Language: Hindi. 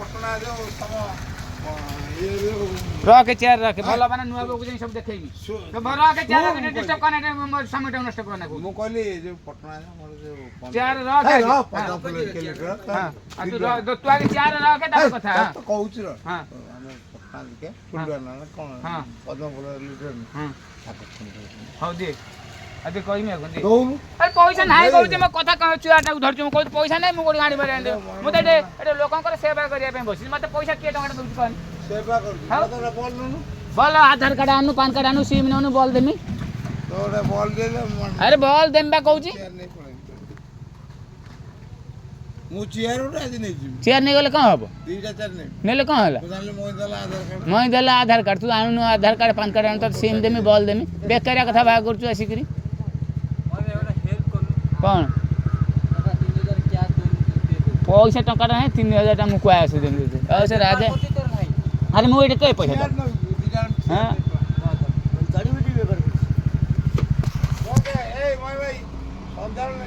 पटना जो तम रख चेयर रख भला माने नुआ को सब देखैबी तो भला के चेयर रख डिस्टर्ब करने मोर समय टाइम नष्ट करना को मु कहली जो पटना मोर जो चेयर रख पटना के लीटर हां तू तू आगे चेयर रख ता कथा तो कहूछ रो हां हम पटना के फुलवा ना कोन हां पद्म फुल लीटर हां हो दे अबे कहि में कोन दे तो अरे पैसा नाही कहू जे म कथा कह चुआटा उधर छु कोइ पैसा नाही मु गोडी गाडी बरे आंदे मु त एटे लोकंकर सेवा करिया पे बसिस मते पैसा के टंगा दउछ कहनी सेवा कर तो बोल नु बोल आधार कार्ड आनु पान कार्ड आनु सिम ननु बोल देमी तो बोल दे अरे बोल देम बा कहू छी मु चेयर उठा आज नहीं जी चेयर नहीं गले कहां हबो दीटा चेयर नहीं नेले कहां हला बुझाले मोय देला आधार कार्ड तू आनु आधार कार्ड पान कार्ड आनु त सिम देमी बोल देमी बेकारिया कथा बा करछु आसीकरी कौन पैसा टका नहीं 3000 टा मुकुआ आसे देम से राजा अरे मु एटे पैसा हां गाड़ी में वीडियो कर ओके ए भाई भाई समझाओ ना